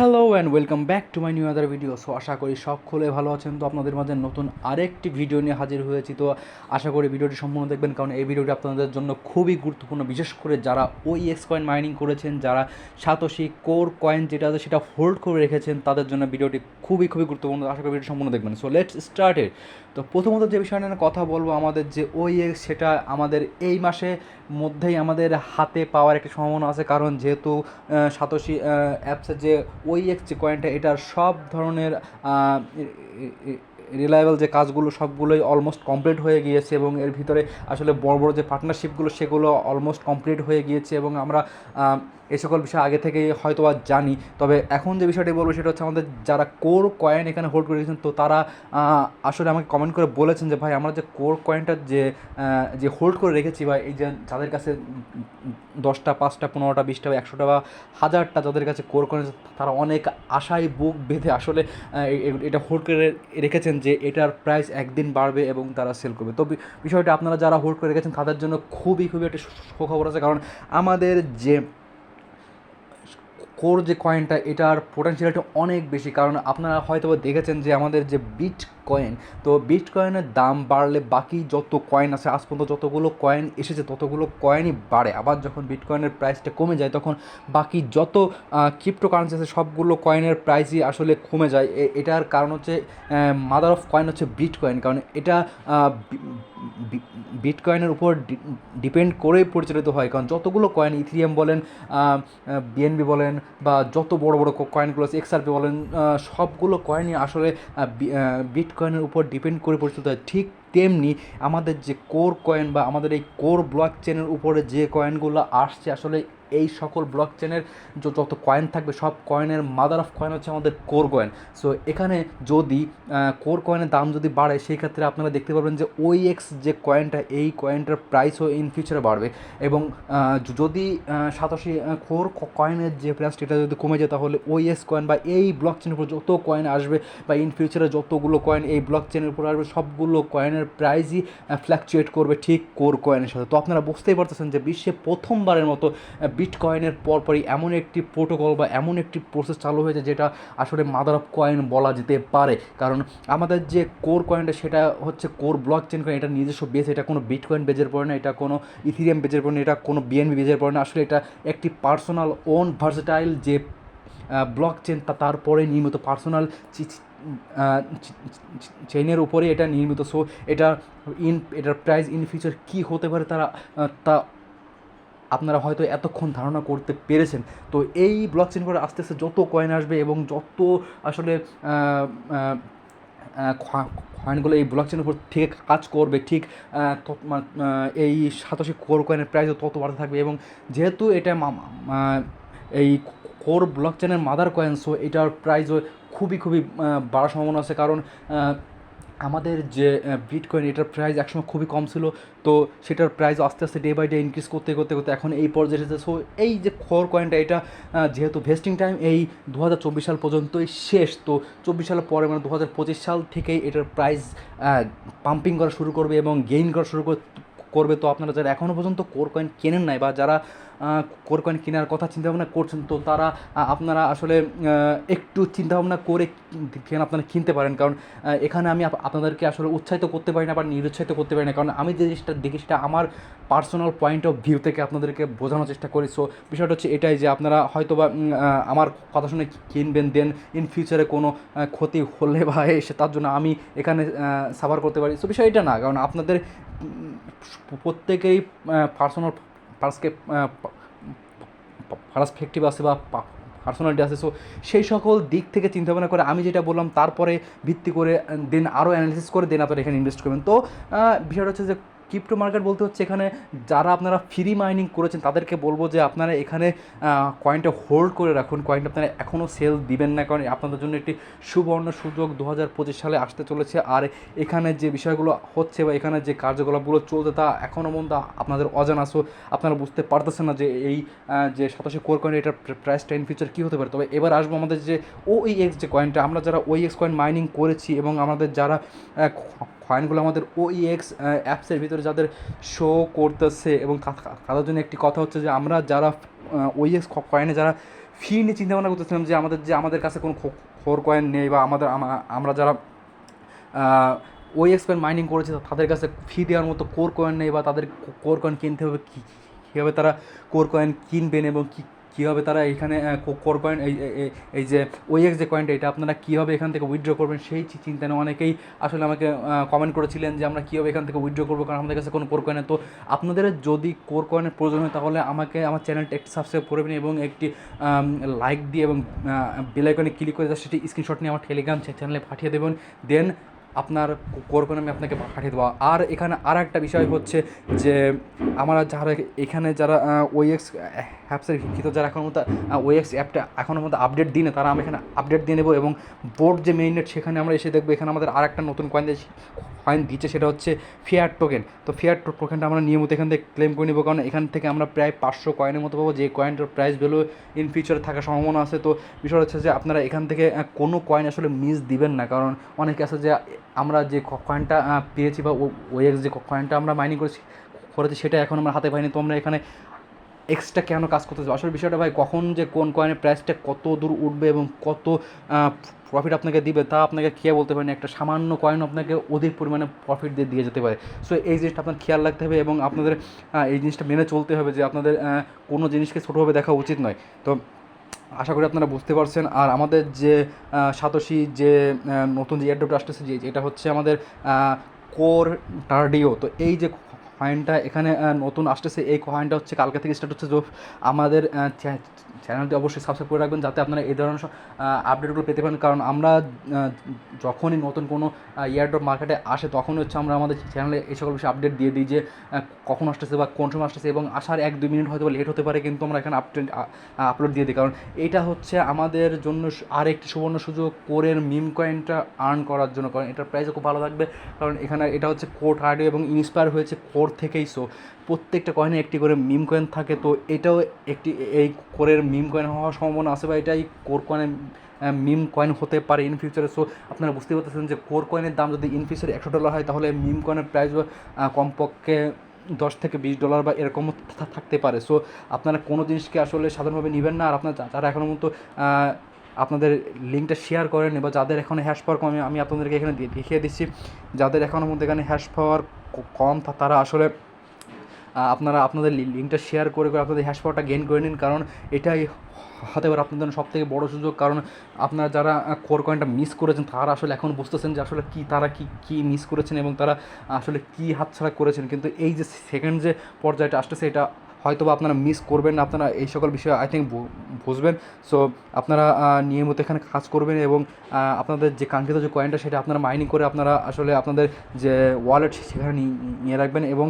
Hello and welcome back to my new other video. So আশা করি সকলে ভালো আছেন। তো আপনাদের মাঝে নতুন আরেকটি ভিডিও নিয়ে হাজির হয়েছি। তো আশা করি ভিডিওটি সম্পূর্ণ দেখবেন, কারণ এই ভিডিওটি আপনাদের জন্য খুবই গুরুত্বপূর্ণ, বিশেষ করে যারা ওইএক্স কয়েন মাইনিং করেছেন, যারা সাতোশি কোর কয়েন যেটা আছে সেটা হোল্ড করে রেখেছেন, তাদের জন্য ভিডিওটি খুবই গুরুত্বপূর্ণ। আশা করি ভিডিওটি সম্পূর্ণ দেখবেন। So let's started. তো প্রথমত যে বিষয় নিয়ে কথা বলবো, আমাদের যে ওইএক্স সেটা আমাদের এই মাসে মধ্যেই আমাদের হাতে পাওয়ার একটা সম্ভাবনা আছে, কারণ যেহেতু সাতোশি অ্যাপসের যে ওইএক্স যে কয়েনটা, এটার সব ধরনের রিলায়েবল যে কাজগুলো সবগুলোই অলমোস্ট কমপ্লিট হয়ে গিয়েছে, এবং এর ভিতরে আসলে বড় বড় যে পার্টনারশিপগুলো সেগুলো অলমোস্ট কমপ্লিট হয়ে গিয়েছে, এবং আমরা এই সকল বিষয় আগে থেকেই হয়তো জানি। তবে এখন যে বিষয়টি বলবো সেটা হচ্ছে, আমাদের যারা কোর কয়েন এখানে হোল্ড করে রেখেছেন, তো তারা আসলে আমাকে কমেন্ট করে বলেছেন যে ভাই, আমরা যে কোর কয়েনটা যে হোল্ড করে রেখেছি, বা এই যে যাদের কাছে 10টা 5টা 15টা 20টা 100টা বা 1000টা যাদের কাছে কোর কয়েন, তারা অনেক আশায় বুক বেঁধে আসলে এটা হোল্ড করে রেখেছেন যে এটার প্রাইস একদিন বাড়বে এবং তারা সেল করবে। তো বিষয়টা আপনারা যারা হোল্ড করে রেখেছেন তাদের জন্য খুবই একটা সুখবর আছে, কারণ আমাদের যে কোর যে কয়েনটা, এটার পোটেনশিয়ালিটি অনেক বেশি। কারণ আপনারা হয়তো দেখেছেন যে আমাদের যে বিট কয়েন, তো বিট কয়েনের দাম বাড়লে বাকি যত কয়েন আছে, আজ পর্যন্ত যতগুলো কয়েন এসেছে ততগুলো কয়েনই বাড়ে। আবার যখন বিট কয়েনের প্রাইসটা কমে যায়, তখন বাকি যত ক্রিপ্টো কারেন্সি আছে সবগুলো কয়েনের প্রাইসই আসলে কমে যায়। এটার কারণ হচ্ছে মাদার অফ কয়েন হচ্ছে বিট কয়েন, কারণ এটা বিটকয়েনের উপর ডিপেন্ড করেই পরিচালিত হয়। কারণ যতগুলো কয়েন, ইথিরিয়াম বলেন, বিএনবি বলেন, বা যত বড় বড় কয়েনগুলো আছে, এক্সআরপি বলেন, সবগুলো কয়েনই আসলে বিটকয়েনের উপর ডিপেন্ড করে পরিচালিত হয়। ঠিক তেমনি আমাদের যে কোর কয়েন বা আমাদের এই কোর ব্লক চেনের উপরে যে কয়েনগুলো আসছে, আসলে এই সকল ব্লক চেনের যত কয়েন থাকবে, সব কয়েনের মাদার অফ কয়েন হচ্ছে আমাদের কোর কয়েন। সো এখানে যদি কোর কয়েনের দাম যদি বাড়ে, সেই ক্ষেত্রে আপনারা দেখতে পারবেন যে ওইএক্স যে কয়েনটা, এই কয়েনটার প্রাইসও ইন ফিউচারে বাড়বে। এবং যদি সাতোশি কোর কয়েনের যে প্রাইসটা এটা যদি কমে যায়, তাহলে ওইএক্স কয়েন বা এই ব্লক চেনের উপর যত কয়েন আসবে, বা ইন ফিউচারে যতগুলো কয়েন এই ব্লক চেনের উপর আসবে, সবগুলো কয়েনের প্রাইসই ফ্ল্যাকচুয়েট করবে ঠিক কোর কয়েনের সাথে। তো আপনারা বুঝতেই পারতেছেন যে বিশ্বে প্রথমবারের মতো বিটকয়েনের পরপরই এমন একটি প্রোটোকল বা এমন একটি প্রসেস চালু হয়েছে, যেটা আসলে মাদার অফ কয়েন বলা যেতে পারে। কারণ আমাদের যে কোর কয়েনটা, সেটা হচ্ছে কোর ব্লক চেন কয়েন, এটা নিজস্ব বেস, এটা কোনো বিটকয়েন বেজের পড়ে না, এটা কোনো ইথিরিয়াম বেজের পড়ে না, এটা কোনো বিএনবি বেজের পড়ে না। আসলে এটা একটি পার্সোনাল ওন ভার্সেটাইল যে ব্লক চেন, তারপরে নির্মিত পার্সোনাল চেইনের উপরে এটা নির্মিত। সো এটার প্রাইস ইন ফিউচার কী হতে পারে তা আপনারা হয়তো এতক্ষণ ধারণা করতে পেরেছেন। তো এই ব্লক চেন করে আস্তে আস্তে যত কয়েন আসবে এবং যত আসলে কয়েনগুলো এই ব্লক চেনের উপর থেকে কাজ করবে, ঠিক এই সাতোশি কোর কয়েনের প্রাইসও তত বাড়তে থাকবে। এবং যেহেতু এটা এই কোর ব্লক চেনের মাদার কয়েন, সো এটার প্রাইসও খুবই বাড়ার সম্ভাবনা আছে। কারণ আমাদের যে বিটকয়েন, এটার প্রাইস একসময় খুবই কম ছিল, তো সেটার প্রাইস আস্তে আস্তে ডে বাই ডে ইনক্রিজ করতে এখন এই পর্যায়ে এসেছে। সো এই যে কোর কয়েনটা, এটা যেহেতু ভেস্টিং টাইম এই 2024 সাল পর্যন্তই শেষ, তো 24 সালের পরে মানে 2025 সাল থেকেই এটার প্রাইস পাম্পিং করা শুরু করবে এবং গেইন করা শুরু করবে। তো আপনারা যারা এখনও পর্যন্ত কোর কয়েন কেনেন নাই, বা যারা কোর কয়েন কেনার কথা চিন্তাভাবনা করছেন, তো তারা আপনারা আসলে একটু চিন্তাভাবনা করে আপনারা কিনতে পারেন। কারণ এখানে আমি আপনাদেরকে আসলে উৎসাহিত করতে পারি না বা নিরুৎসাহিত করতে পারি না, কারণ আমি যে জিনিসটা দেখি সেটা আমার পার্সোনাল পয়েন্ট অফ ভিউ থেকে আপনাদেরকে বোঝানোর চেষ্টা করি। সো বিষয়টা হচ্ছে এটাই যে আপনারা হয়তো বা আমার কথা শুনে কিনবেন, দেন ইন ফিউচারে কোনো ক্ষতি হলে বা এসে তার জন্য আমি এখানে সাফার করতে পারি। সো বিষয় এটা না, কারণ আপনাদের প্রত্যেকেই পার্সোনাল পার্সপেক্টিভ আছে বা পার্সোনালিটি আছে। সো সেই সকল দিক থেকে চিন্তাভাবনা করে আমি যেটা বললাম, তারপরে ভিত্তি করে দেন আরও অ্যানালিসিস করে দেন আপনারা এখানে ইনভেস্ট করবেন। তো বিষয়টা হচ্ছে যে ক্রিপ্টো মার্কেট বলতে হচ্ছে, এখানে যারা আপনারা ফ্রি মাইনিং করেছেন তাদেরকে বলবো যে আপনারা এখানে কয়েনটা হোল্ড করে রাখুন। কয়েনটা আপনারা এখনও সেল দিবেন না, কারণ আপনাদের জন্য একটি সুবর্ণ সুযোগ 2025 সালে আসতে চলেছে। আর এখানে যে বিষয়গুলো হচ্ছে বা এখানে যে কার্যকলাপগুলো চলছে, তা এখনও পর্যন্ত আপনাদের অজানা। সো আপনারা বুঝতে পারতেছেন না যে এই যে সাতোশি কোর কয়েন, এটার প্রাইসটা ইন ফিউচার কী হতে পারে। তবে এবার আসবো আমাদের যে ওইএক্স যে কয়েনটা, আমরা যারা ওইএক্স কয়েন মাইনিং করেছি এবং আমাদের যারা কয়েনগুলো আমাদের ওইএক্স অ্যাপসের ভিতরে যাদের শো করতেছে, এবং তাদের জন্য একটি কথা হচ্ছে যে আমরা যারা ওইএক্স কয়েনে যারা ফি নিয়ে চিন্তা ভাবনা করতেছিলাম যে আমাদের কাছে কোনো কোর কয়েন নেই, বা আমরা যারা ওই এক্সপেন মাইনিং করেছে তাদের কাছে ফি দেওয়ার মতো কোর কয়েন নেই, বা তাদের কোর কয়েন কিনতে হবে কীভাবে তারা কোর কয়েন কিনবেন, এবং কীভাবে তারা এখানে কোর কয়েন এই যে ওএক্স যে কয়েনটা এটা আপনারা কীভাবে এখান থেকে উইথড্র করবেন সেই চিন্তা নিয়ে অনেকেই আসলে আমাকে কমেন্ট করেছিলেন যে আমরা কীভাবে এখান থেকে উইথড্র করবো, কারণ আমাদের কাছে কোনো কোর কয়েন নেই। তো আপনাদের যদি কোর কয়েনের প্রয়োজন হয় তাহলে আমাকে আমার চ্যানেলটা একটি সাবস্ক্রাইব করবেন এবং একটি লাইক দিয়ে এবং বেল আইকনে ক্লিক করে সেটি স্ক্রিনশট নিয়ে আমার টেলিগ্রাম চ্যানেলে পাঠিয়ে দেবেন। দেন আপনার কোর কয়েন আমি আপনাকে পাঠিয়ে দেবো। আর এখানে আর একটা বিষয় হচ্ছে যে আমরা যারা ওএক্স অ্যাপসের ভিতর যারা এখনও মতো ওএক্স অ্যাপটা এখনও মতো আপডেট দিই না, তারা আমি এখানে আপডেট দিয়ে নেবো, এবং বোর্ড যে মেইননেট সেখানে আমরা এসে দেখবো এখানে আমাদের আর একটা নতুন কয়েন দিচ্ছে, সেটা হচ্ছে ফিয়াট টোকেন। তো ফিয়াট টোকেনটা আমরা নিয়মিত এখান থেকে ক্লেম করে নেবো, কারণ এখান থেকে আমরা প্রায় 500 কয়েনের মতো পাবো, যে কয়েনটার প্রাইস ভ্যালু ইন ফিউচারে থাকার সম্ভাবনা আছে। তো বিষয় হচ্ছে যে আপনারা এখান থেকে কোনো কয়েন আসলে মিস দিবেন না, কারণ অনেকে আছে যে আমরা যে কয়েনটা পেয়েছি বা ওএক্স যে কয়েনটা আমরা মাইনিং করেছি সেটা এখন আমরা হাতে পাইনি। তো আমরা এখানে এক্সট্রা কেন কাজ করতে হবে? আসলে বিষয়টা ভাই, কখন যে কোন কয়েনের প্রাইসটা কত দূর উঠবে এবং কত প্রফিট আপনাকে দিবে তা আপনাকে খেয়ে বলতে পারেন। একটা সামান্য কয়েন আপনাকে অধিক পরিমাণে প্রফিট দিয়ে যেতে পারে। সো এই জিনিসটা আপনার খেয়াল রাখতে হবে এবং আপনাদের এই জিনিসটা মেনে চলতে হবে যে আপনাদের কোনো জিনিসকে ছোটোভাবে দেখা উচিত নয়। তো আশা করি আপনারা বুঝতে পারছেন। আর আমাদের যে সাতোশি যে নতুন যে এয়ারড্রপটা আসতেছে, যে এটা হচ্ছে আমাদের কোর টার্ডিও। তো এই যে কয়েনটা এখানে নতুন আসতেছে, এই কয়েনটা হচ্ছে কালকে থেকে স্টার্ট হচ্ছে। তো আমাদের চ্যানেলটি অবশ্যই সাবস্ক্রাইব করে রাখবেন যাতে আপনারা এই ধরনের আপডেটগুলো পেতে পারেন, কারণ আমরা যখনই নতুন কোনো এয়ারড্রপ মার্কেটে আসে তখনই হচ্ছে আমরা আমাদের চ্যানেলে এই সকল বিষয়ে আপডেট দিয়ে দিই যে কখন আসতেছে বা কোন সময় আসতেছে, এবং আসার 1-2 মিনিট হয়তো লেট হতে পারে, কিন্তু আমরা এখানে আপলোড দিয়ে দিই, কারণ এটা হচ্ছে আমাদের জন্য আর একটি সুবর্ণ সুযোগ কোরের মিম কয়েনটা আর্ন করার জন্য, কারণ এটার প্রাইসও খুব ভালো থাকবে, কারণ এখানে এটা হচ্ছে কোর টার্ডিও এবং ইন্সপায়ার হয়েছে কোর থেকেই। সো প্রত্যেকটা কয়েনে একটি করে মিম কয়েন থাকে, তো এটাও একটি এই কোরের মিম কয়েন হওয়ার সম্ভাবনা আছে, বা এটাই কোর কয়েনের মিম কয়েন হতে পারে ইন ফিউচারে। সো আপনারা বুঝতে পারতেছেন যে কোর কয়েনের দাম যদি ইন ফিউচারে $100 হয় তাহলে মিম কয়েনের প্রাইস কমপক্ষে $10-20 বা এরকমও থাকতে পারে। সো আপনারা কোনো জিনিসকে আসলে সাধারণভাবে নেবেন না। আর আপনারা যারা এখনও মতো আপনাদের লিঙ্কটা শেয়ার করেন, বা যাদের এখনও হ্যাশ পাওয়ার কম, আমি আপনাদেরকে এখানে দেখিয়ে দিচ্ছি, যাদের এখনও মধ্যে এখানে হ্যাশ পাওয়ার কম তারা আসলে আপনারা আপনাদের লিঙ্কটা শেয়ার করে আপনাদের হ্যাশ পাওয়ারটা গেইন করে নিন, কারণ এটাই হতে পারে আপনাদের জন্য সবথেকে বড় সুযোগ। কারণ আপনারা যারা কোর কয়েনটা মিস করেছেন তারা আসলে এখন বুঝতেছেন যে আসলে তারা কি মিস করেছেন এবং তারা আসলে কী হাতছাড়া করেছেন, কিন্তু এই যে সেকেন্ড যে পর্যায়টা আসতেছে এটা হয়তো বা আপনারা মিস করবেন না। আপনারা এই সকল বিষয়ে আই থিঙ্ক বুঝবেন। সো আপনারা নিয়মিত এখানে কাজ করবেন এবং আপনাদের যে কাঙ্ক্ষিত যে কয়েনটা সেটা আপনারা মাইনিং করে আপনারা আসলে আপনাদের যে ওয়ালেট সেখানে নিয়ে রাখবেন, এবং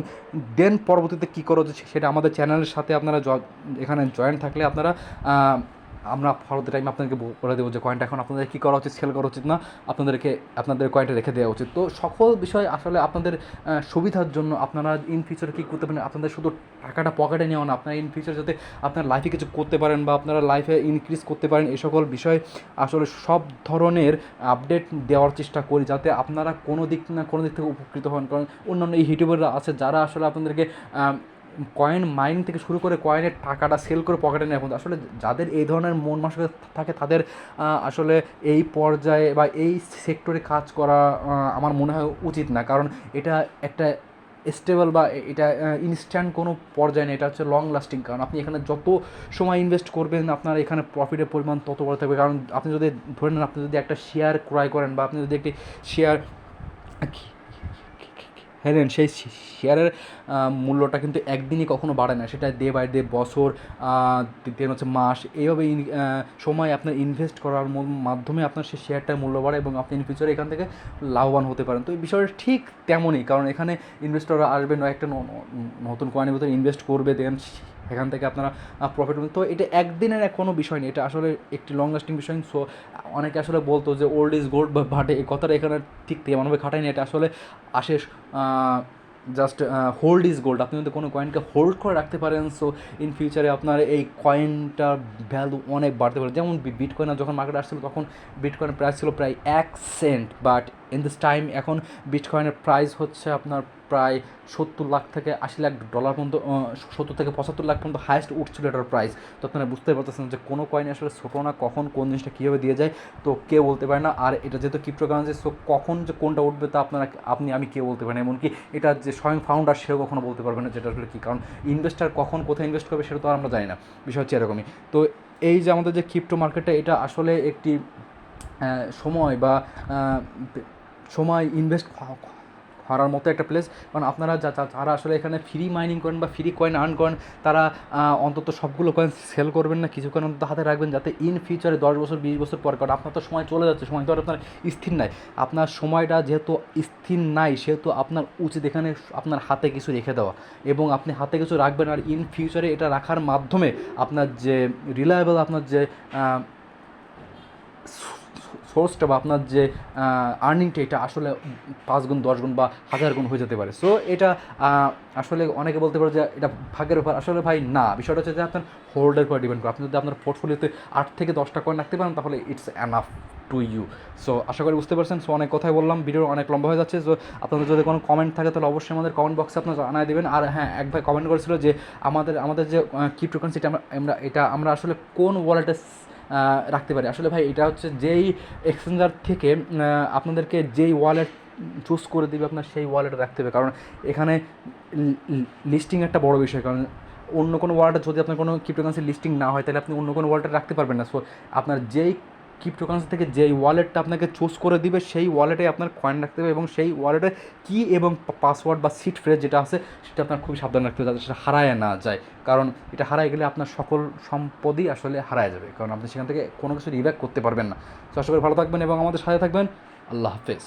দেন পরবর্তীতে কী করা উচিত সেটা আমাদের চ্যানেলের সাথে আপনারা এখানে জয়েন থাকলে আপনারা আমরা ফরওয়ার্ড টাইম আপনাদেরকে বলে দেবো যে কয়েনটা এখন আপনাদের কী করা উচিত, সেল করা উচিত না, আপনাদের কয়েনটা রেখে দেওয়া উচিত। তো সকল বিষয় আসলে আপনাদের সুবিধার জন্য আপনারা ইন ফিউচারে কী করতে পারেন, আপনাদের শুধু টাকাটা পকেটে নেওয়া না, আপনারা ইন ফিউচার যাতে আপনার লাইফে কিছু করতে পারেন বা আপনারা লাইফে ইনক্রিজ করতে পারেন, এই সকল বিষয় আসলে সব ধরনের আপডেট দেওয়ার চেষ্টা করি যাতে আপনারা কোনো দিক থেকে উপকৃত হন। কারণ অন্যান্য এই ইউটিউবাররা আছে যারা আসলে আপনাদেরকে কয়েন মাইনিং থেকে শুরু করে কয়েনের টাকাটা সেল করে পকেটে নেওয়া পর্যন্ত, আসলে যাদের এই ধরনের মন মানসিকতা থাকে তাদের আসলে এই পর্যায়ে বা এই সেক্টরে কাজ করা আমার মনে হয় উচিত না, কারণ এটা একটা স্টেবল বা এটা ইনস্ট্যান্ট কোনো পর্যায়ে নেই, এটা হচ্ছে লং লাস্টিং। কারণ আপনি এখানে যত সময় ইনভেস্ট করবেন আপনার এখানে প্রফিটের পরিমাণ তত বড় থাকবে। কারণ আপনি যদি ধরে নেন আপনি যদি একটা শেয়ার ক্রয় করেন বা আপনি যদি একটি শেয়ার হ্যাঁ, সেই শেয়ারের মূল্যটা কিন্তু একদিনই কখনো বাড়ে না, সেটা ডে বাই ডে, বছর, দেন হচ্ছে মাস, এইভাবে সময় আপনার ইনভেস্ট করার মাধ্যমে আপনার সেই শেয়ারটার মূল্য বাড়ে এবং আপনি ইন ফিউচারে এখান থেকে লাভবান হতে পারেন। তো এই বিষয়টা ঠিক তেমনই, কারণ এখানে ইনভেস্টররা আসবেন একটা নতুন কয়েনের ভিতরে ইনভেস্ট করবে, দেন এখান থেকে আপনারা প্রফিট পাবেন। তো এটা একদিনের কোনো বিষয় নেই, এটা আসলে একটি লং লাস্টিং বিষয়। সো অনেকে আসলে বলতো যে ওল্ড ইজ গোল্ড বা ভাটে, এই কথাটা এখানে ঠিক তেমনভাবে খাটায়নি, এটা আসলে আসে জাস্ট হোল্ড ইজ গোল্ড। আপনি যদি কোনো কয়েনকে হোল্ড করে রাখতে পারেন, সো ইন ফিউচারে আপনার এই কয়েনটার ভ্যালু অনেক বাড়তে পারে। যেমন বিটকয়েন যখন মার্কেটে আসছিল তখন বিটকয়েনের প্রাইস ছিল প্রায় 1 cent, but in this time এখন বিটকয়েনের প্রাইস হচ্ছে আপনার প্রায় 70 লাখ থেকে 80 লাখ ডলার পর্যন্ত, 70 থেকে 75 লাখ পর্যন্ত হায়েস্ট উঠছিল এটার প্রাইস। তো আপনারা বুঝতে পারতেছেন যে কোনো কয়েন আসলে ছোটো না, কখন কোন জিনিসটা কীভাবে দিয়ে যায় তো কেউ বলতে পারে না। আর এটা যেহেতু ক্রিপ্টোকারেন্সি, সো কখন যে কোনটা উঠবে তা আপনি আমি কেউ বলতে পারি না, এমনকি এটা যে স্বয়ং ফাউন্ডার সেও কখনো বলতে পারবে না যেটা আসলে কী, কারণ ইনভেস্টার কখন কোথায় ইনভেস্ট করবে সেটা তো আর আমরা জানি না, বিষয় হচ্ছে এরকমই। তো এই যে আমাদের যে ক্রিপ্টো মার্কেটটা, এটা আসলে একটি সময় বা সময় ইনভেস্ট করার মতো একটা প্লেস। কারণ আপনারা যারা আসলে এখানে ফ্রি মাইনিং করেন বা ফ্রি কয়েন আর্ন করেন, তারা অন্তত সবগুলো কয়েন সেল করবেন না, কিছু কয়েন অন্তত হাতে রাখবেন, যাতে ইন ফিউচারে 10 বছর 20 বছর পর, কারণ আপনার তো সময় চলে যাচ্ছে, সময় তো আর আপনার স্থির নাই। আপনার সময়টা যেহেতু স্থির নাই, সেহেতু আপনার উচিত এখানে আপনার হাতে কিছু রেখে দেওয়া, এবং আপনি হাতে কিছু রাখবেন, আর ইন ফিউচারে এটা রাখার মাধ্যমে আপনার যে রিলায়েবল, আপনার যে সোর্সটা বা আপনার যে আর্নিংটা, এটা আসলে 5 গুণ 10 গুণ বা 1000 গুণ হয়ে যেতে পারে। সো এটা আসলে অনেকে বলতে পারে যে এটা ভাগ্যের ব্যাপার, আসলে ভাই না, বিষয়টা হচ্ছে যে আপনার হোল্ডের উপর ডিপেন্ড করে। আপনি যদি আপনার পোর্টফোলিওতে 8 থেকে 10টা কয়েন রাখতে পারেন, তাহলে it's enough to you. So আশা করি বুঝতে পারছেন। সো অনেক কথাই বললাম, ভিডিও অনেক লম্বা হয়ে যাচ্ছে। সো আপনাদের যদি কোনো কমেন্ট থাকে তাহলে অবশ্যই আমাদের কমেন্ট বক্সে আপনারা জানাই দেবেন। আর হ্যাঁ, এক ভাই কমেন্ট করেছিল যে আমাদের যে ক্রিপ্টোকারেন্সিটা আমরা আসলে কোন ওয়ালেটে রাখতে পারি। আসলে ভাই এটা হচ্ছে যেই এক্সচেঞ্জার থেকে আপনাদেরকে যেই ওয়ালেট চুজ করে দিবে, আপনার সেই ওয়ালেটে রাখতে হবে, কারণ এখানে লিস্টিং একটা বড় বিষয়। কারণ অন্য কোনো ওয়ালেটে যদি আপনার কোনো ক্রিপ্টোকারেন্সি লিস্টিং না হয়, তাহলে আপনি অন্য কোনো ওয়ালেটে রাখতে পারবেন না। সো আপনার যেই ক্রিপ্টোকারেন্সি থেকে যেই ওয়ালেটটা আপনাকে চুজ করে দিবে, সেই ওয়ালেটে আপনার কয়েন রাখতে হবে, এবং সেই ওয়ালেটে কি এবং পাসওয়ার্ড বা সিট ফ্রেজ যেটা আছে সেটা আপনার খুবই সাবধান রাখতে হবে, যাতে সেটা হারায় না যায়। কারণ এটা হারায় গেলে আপনার সকল সম্পদই আসলে হারায় যাবে, কারণ আপনি সেখান থেকে কোনো কিছু রিব্যাক করতে পারবেন না। তো আশা করি ভালো থাকবেন এবং আমাদের সাথে থাকবেন। আল্লাহ হাফেজ।